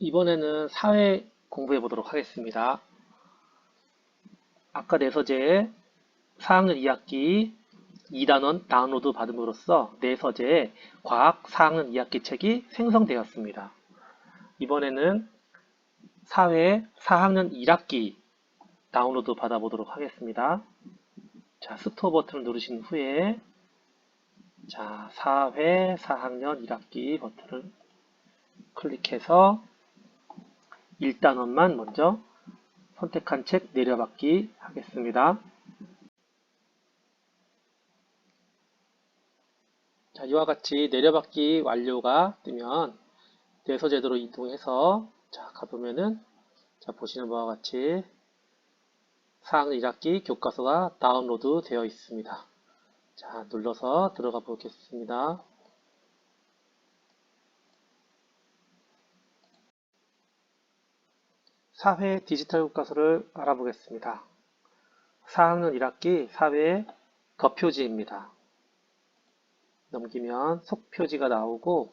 이번에는 사회 공부해 보도록 하겠습니다. 아까 내 서재에 4학년 2학기 2단원 다운로드 받음으로써 내 서재에 과학 4학년 2학기 책이 생성되었습니다. 이번에는 사회 4학년 1학기 다운로드 받아보도록 하겠습니다. 자, 스토어 버튼을 누르신 후에 자, 사회 4학년 1학기 버튼을 클릭해서 1단원만 먼저 선택한 책 내려받기 하겠습니다. 자, 이와 같이 내려받기 완료가 뜨면 내 서재로 이동해서 자, 가보면은 자, 보시는 바와 같이 4학년 1학기 교과서가 다운로드 되어 있습니다. 자, 눌러서 들어가 보겠습니다. 사회 디지털 교과서를 알아보겠습니다. 4학년 1학기 사회 겉표지입니다. 넘기면 속표지가 나오고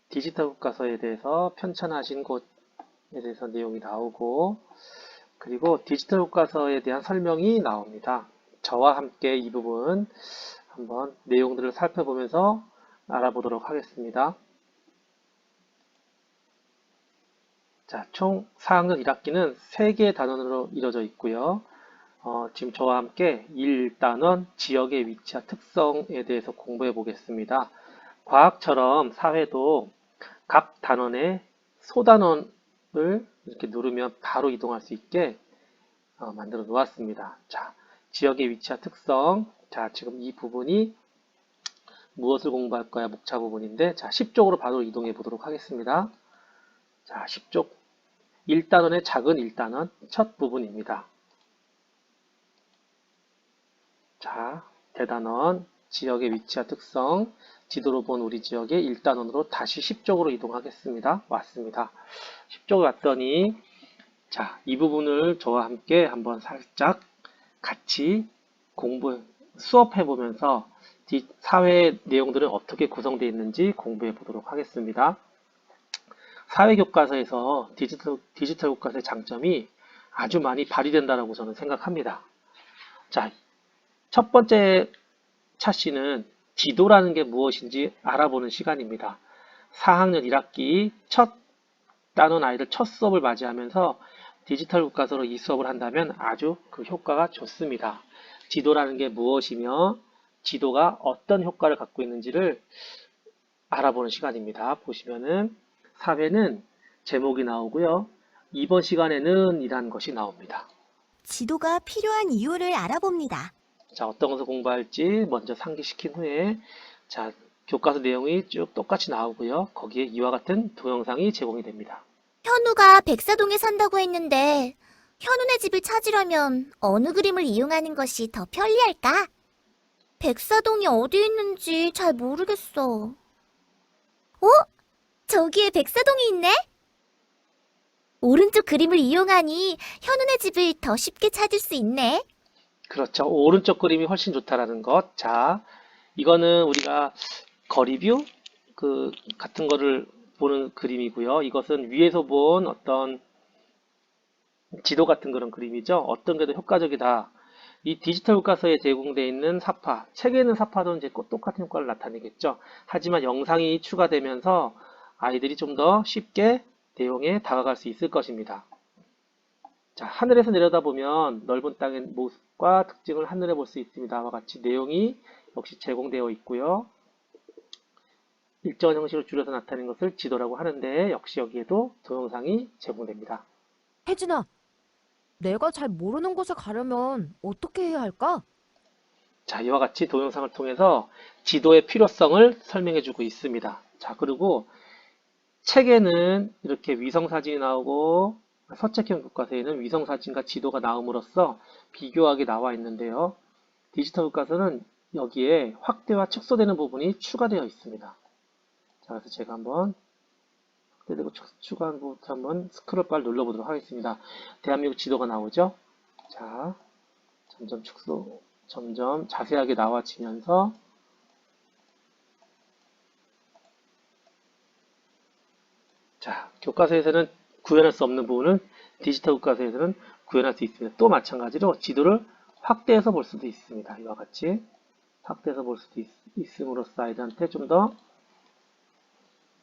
디지털 교과서에 대해서 편찬하신 곳에 대해서 내용이 나오고 그리고 디지털 교과서에 대한 설명이 나옵니다. 저와 함께 이 부분 한번 내용들을 살펴보면서 알아보도록 하겠습니다. 자, 총 4학년 1학기는 3개의 단원으로 이루어져 있고요. 지금 저와 함께 1단원 지역의 위치와 특성에 대해서 공부해 보겠습니다. 과학처럼 사회도 각 단원의 소단원을 이렇게 누르면 바로 이동할 수 있게 만들어 놓았습니다. 자, 지역의 위치와 특성. 자, 지금 이 부분이 무엇을 공부할 거야? 목차 부분인데, 자, 10쪽으로 바로 이동해 보도록 하겠습니다. 자, 10쪽. 1단원의 작은 1단원 첫 부분입니다. 자, 대단원, 지역의 위치와 특성, 지도로 본 우리 지역의 1단원으로 다시 10쪽으로 이동하겠습니다. 왔습니다. 10쪽에 왔더니 자, 이 부분을 저와 함께 한번 살짝 같이 수업해 보면서 사회 내용들은 어떻게 구성되어 있는지 공부해 보도록 하겠습니다. 사회교과서에서 디지털 교과서의 장점이 아주 많이 발휘된다고 저는 생각합니다. 자, 첫 번째 차시는 지도라는 게 무엇인지 알아보는 시간입니다. 4학년 1학기 첫 단원 아이들 첫 수업을 맞이하면서 디지털 교과서로 이 수업을 한다면 아주 그 효과가 좋습니다. 지도라는 게 무엇이며 지도가 어떤 효과를 갖고 있는지를 알아보는 시간입니다. 보시면은 사회는 제목이 나오고요. 이번 시간에는 이란 것이 나옵니다. 지도가 필요한 이유를 알아봅니다. 자, 어떤 것을 공부할지 먼저 상기시킨 후에 자, 교과서 내용이 쭉 똑같이 나오고요. 거기에 이와 같은 동영상이 제공이 됩니다. 현우가 백사동에 산다고 했는데 현우네 집을 찾으려면 어느 그림을 이용하는 것이 더 편리할까? 백사동이 어디 있는지 잘 모르겠어. 어? 저기에 백사동이 있네? 오른쪽 그림을 이용하니 현우네 집을 더 쉽게 찾을 수 있네. 그렇죠. 오른쪽 그림이 훨씬 좋다라는 것. 자, 이거는 우리가 거리뷰 같은 거를 보는 그림이고요. 이것은 위에서 본 어떤 지도 같은 그런 그림이죠. 어떤 게 더 효과적이다. 이 디지털 교과서에 제공되어 있는 사파, 책에 있는 사파도 이제 똑같은 효과를 나타내겠죠. 하지만 영상이 추가되면서 아이들이 좀 더 쉽게 내용에 다가갈 수 있을 것입니다. 자, 하늘에서 내려다보면 넓은 땅의 모습과 특징을 한눈에 볼 수 있습니다. 와 같이 내용이 역시 제공되어 있고요. 일정한 형식으로 줄여서 나타낸 것을 지도라고 하는데 역시 여기에도 동영상이 제공됩니다. 혜진아, 내가 잘 모르는 곳에 가려면 어떻게 해야 할까? 자, 이와 같이 동영상을 통해서 지도의 필요성을 설명해주고 있습니다. 자, 그리고 책에는 이렇게 위성사진이 나오고 서책형 교과서에는 위성사진과 지도가 나옴으로써 비교하게 나와 있는데요. 디지털 교과서는 여기에 확대와 축소되는 부분이 추가되어 있습니다. 자, 그래서 제가 한번 확대되고 추가한 부분부터 한번 스크롤바를 눌러보도록 하겠습니다. 대한민국 지도가 나오죠? 자, 점점 자세하게 나와지면서 자, 교과서에서는 구현할 수 없는 부분은 디지털 교과서에서는 구현할 수 있습니다. 또 마찬가지로 지도를 확대해서 볼 수도 있습니다. 이와 같이 확대해서 볼 수도 있음으로써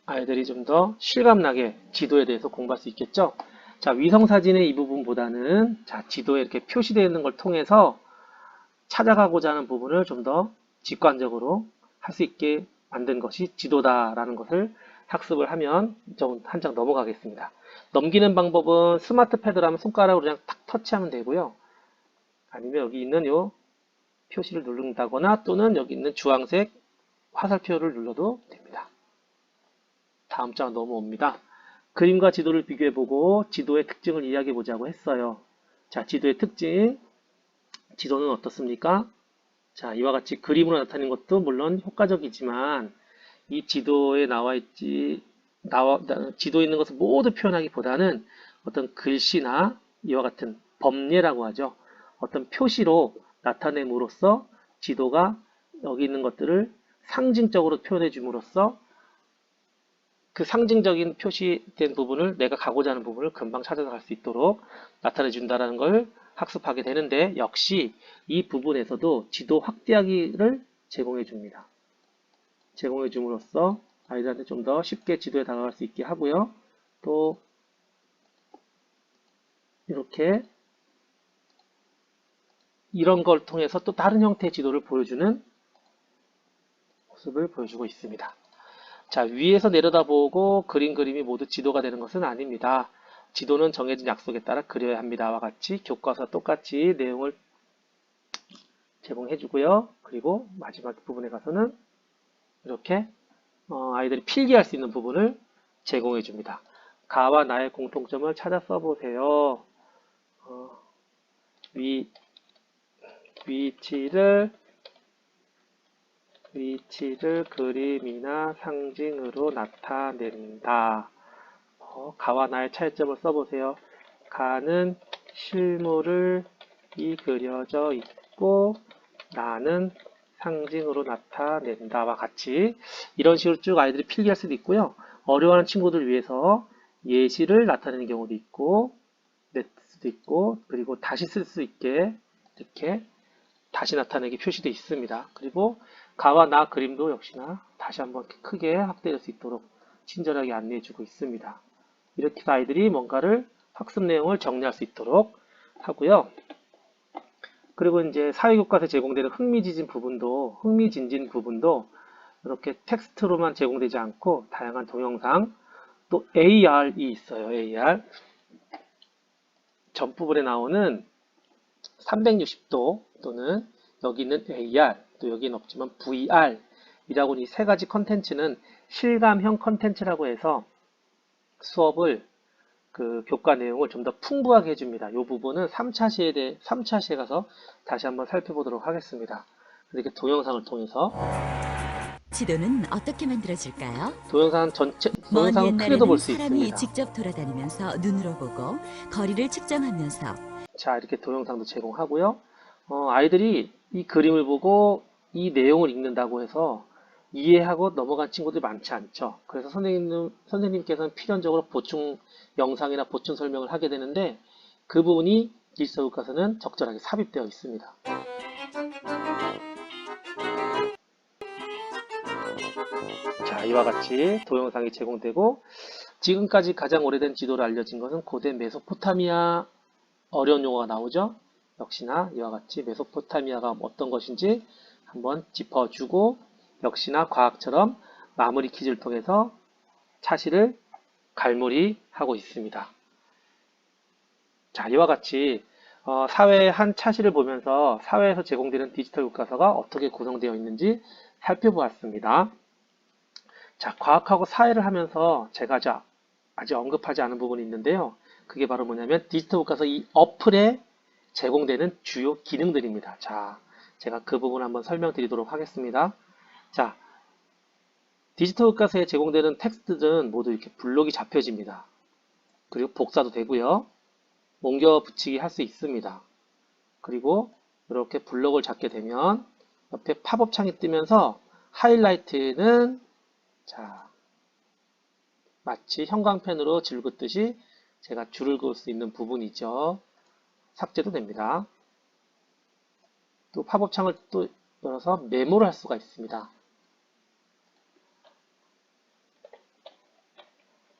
아이들이 좀 더 실감나게 지도에 대해서 공부할 수 있겠죠. 자, 위성사진의 이 부분보다는 자, 지도에 이렇게 표시되어 있는 걸 통해서 찾아가고자 하는 부분을 좀 더 직관적으로 할 수 있게 만든 것이 지도다라는 것을 학습을 하면 한 장 넘어가겠습니다. 넘기는 방법은 스마트 패드라면 손가락으로 그냥 탁 터치하면 되고요. 아니면 여기 있는 요 표시를 누른다거나 또는 여기 있는 주황색 화살표를 눌러도 됩니다. 다음 장 넘어옵니다. 그림과 지도를 비교해보고 지도의 특징을 이야기해보자고 했어요. 자, 지도의 특징. 지도는 어떻습니까? 자, 이와 같이 그림으로 나타내는 것도 물론 효과적이지만 이 지도에 지도에 있는 것을 모두 표현하기보다는 어떤 글씨나 이와 같은 범례라고 하죠. 어떤 표시로 나타냄으로써 지도가 여기 있는 것들을 상징적으로 표현해 줌으로써 그 상징적인 표시된 부분을 내가 가고자 하는 부분을 금방 찾아서 갈 수 있도록 나타내 준다는 걸 학습하게 되는데 역시 이 부분에서도 지도 확대하기를 제공해 줍니다. 제공해 줌으로써 아이들한테 좀 더 쉽게 지도에 다가갈 수 있게 하고요. 또 이렇게 이런 걸 통해서 또 다른 형태의 지도를 보여주는 모습을 보여주고 있습니다. 자, 위에서 내려다보고 그림이 모두 지도가 되는 것은 아닙니다. 지도는 정해진 약속에 따라 그려야 합니다와 같이 교과서와 똑같이 내용을 제공해 주고요. 그리고 마지막 부분에 가서는 이렇게 아이들이 필기할 수 있는 부분을 제공해 줍니다. 가와 나의 공통점을 찾아 써보세요. 위치를 그림이나 상징으로 나타낸다. 가와 나의 차이점을 써보세요. 가는 실물이 그려져 있고 나는 상징으로 나타낸다와 같이 이런 식으로 쭉 아이들이 필기할 수도 있고요. 어려워하는 친구들을 위해서 예시를 나타내는 경우도 있고 낼 수도 있고 그리고 다시 쓸 수 있게 이렇게 다시 나타내기 표시도 있습니다. 그리고 가와 나 그림도 역시나 다시 한번 크게 확대될 수 있도록 친절하게 안내해주고 있습니다. 이렇게 해서 아이들이 뭔가를 학습 내용을 정리할 수 있도록 하고요. 그리고 이제 사회교과서에 제공되는 흥미진진 부분도 이렇게 텍스트로만 제공되지 않고 다양한 동영상 또 AR이 있어요. AR 전 부분에 나오는 360도 또는 여기 있는 AR 또 여기는 없지만 VR 이라고 이 세 가지 컨텐츠는 실감형 컨텐츠라고 해서 수업을 그 교과 내용을 좀 더 풍부하게 해줍니다. 이 부분은 3차 시에 가서 다시 한번 살펴보도록 하겠습니다. 이렇게 동영상을 통해서 지도는 어떻게 만들어질까요? 동영상은 먼 크게도 볼 옛날에는 수 사람이 있습니다. 직접 돌아다니면서 눈으로 보고 거리를 측정하면서 자, 이렇게 동영상도 제공하고요. 아이들이 이 그림을 보고 이 내용을 읽는다고 해서 이해하고 넘어간 친구들이 많지 않죠. 그래서 선생님께서는 필연적으로 보충 영상이나 보충 설명을 하게 되는데 그 부분이 디지털 교과서는 적절하게 삽입되어 있습니다. 자, 이와 같이 동영상이 제공되고 지금까지 가장 오래된 지도로 알려진 것은 고대 메소포타미아 어려운 용어가 나오죠. 역시나 이와 같이 메소포타미아가 어떤 것인지 한번 짚어주고 역시나 과학처럼 마무리 퀴즈를 통해서 차시를 갈무리하고 있습니다. 자, 이와 같이 사회의 한 차시를 보면서 사회에서 제공되는 디지털 교과서가 어떻게 구성되어 있는지 살펴보았습니다. 자, 과학하고 사회를 하면서 제가 아직 언급하지 않은 부분이 있는데요. 그게 바로 뭐냐면 디지털 교과서 이 어플에 제공되는 주요 기능들입니다. 자, 제가 그 부분 한번 설명드리도록 하겠습니다. 자, 디지털 교과서에 제공되는 텍스트들은 모두 이렇게 블록이 잡혀집니다. 그리고 복사도 되고요. 옮겨 붙이기 할 수 있습니다. 그리고 이렇게 블록을 잡게 되면 옆에 팝업 창이 뜨면서 하이라이트는 자, 마치 형광펜으로 질긋듯이 제가 줄을 그을 수 있는 부분이죠. 삭제도 됩니다. 또 팝업 창을 또 열어서 메모를 할 수가 있습니다.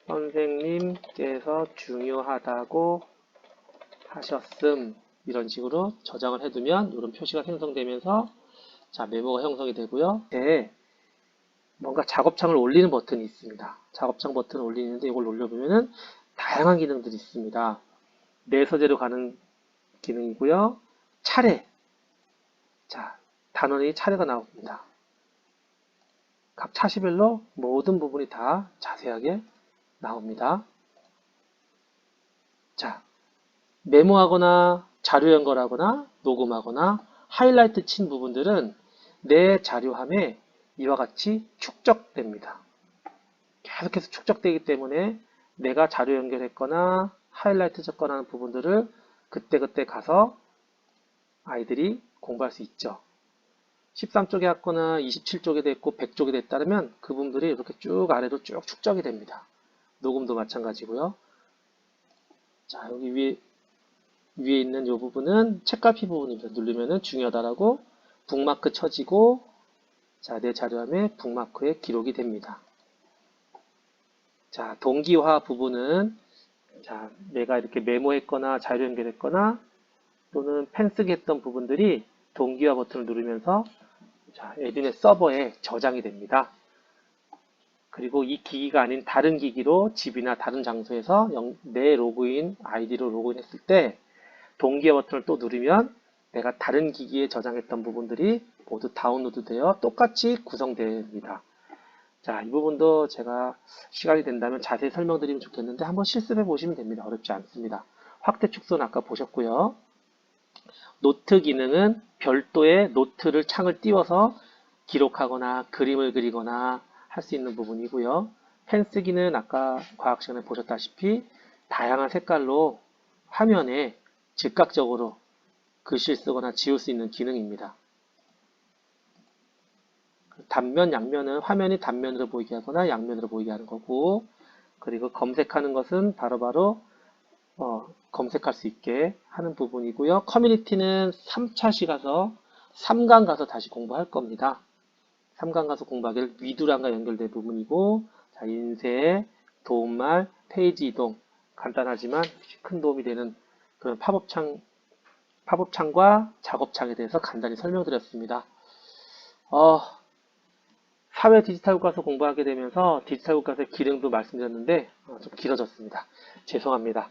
선생님께서 중요하다고 하셨음. 이런 식으로 저장을 해두면 이런 표시가 생성되면서 자, 메모가 형성이 되고요. 네, 뭔가 작업창을 올리는 버튼이 있습니다. 작업창 버튼을 올리는데 이걸 올려보면은 다양한 기능들이 있습니다. 내 서재로 가는 기능이고요. 차례. 자, 단원이 차례가 나옵니다. 각 차시별로 모든 부분이 다 자세하게 나옵니다. 자, 메모하거나 자료 연결하거나 녹음하거나 하이라이트 친 부분들은 내 자료함에 이와 같이 축적됩니다. 계속해서 축적되기 때문에 내가 자료 연결했거나 하이라이트 쳤거나 하는 부분들을 그때그때 가서 아이들이 공부할 수 있죠. 13쪽에 했거나 27쪽에 됐고 100쪽에 됐다면 그 부분들이 이렇게 쭉 아래로 쭉 축적이 됩니다. 녹음도 마찬가지고요. 자, 여기 위에 있는 이 부분은 책갈피 부분입니다. 누르면은 중요하다라고 북마크 쳐지고 자, 내 자료함에 북마크에 기록이 됩니다. 자, 동기화 부분은 자, 내가 이렇게 메모했거나 자료 연결했거나 또는 펜 쓰기 했던 부분들이 동기화 버튼을 누르면서 자, 에듀넷 서버에 저장이 됩니다. 그리고 이 기기가 아닌 다른 기기로 집이나 다른 장소에서 내 로그인 아이디로 로그인했을 때 동기화 버튼을 또 누르면 내가 다른 기기에 저장했던 부분들이 모두 다운로드 되어 똑같이 구성됩니다. 자, 이 부분도 제가 시간이 된다면 자세히 설명드리면 좋겠는데 한번 실습해 보시면 됩니다. 어렵지 않습니다. 확대 축소는 아까 보셨고요. 노트 기능은 별도의 노트를 창을 띄워서 기록하거나 그림을 그리거나 할 수 있는 부분이고요. 펜 쓰기는 아까 과학 시간에 보셨다시피 다양한 색깔로 화면에 즉각적으로 글씨를 쓰거나 지울 수 있는 기능입니다. 단면, 양면은 화면이 단면으로 보이게 하거나 양면으로 보이게 하는 거고, 그리고 검색하는 것은 바로바로 검색할 수 있게 하는 부분이고요. 커뮤니티는 3차시 가서 3강 가서 다시 공부할 겁니다. 3강 가서 공부하기를 위두랑과 연결된 부분이고, 자, 인쇄, 도움말, 페이지 이동, 간단하지만 큰 도움이 되는 그런 팝업창과 작업창에 대해서 간단히 설명드렸습니다. 사회 디지털 교과서 공부하게 되면서 디지털 교과서의 기능도 말씀드렸는데 좀 길어졌습니다. 죄송합니다.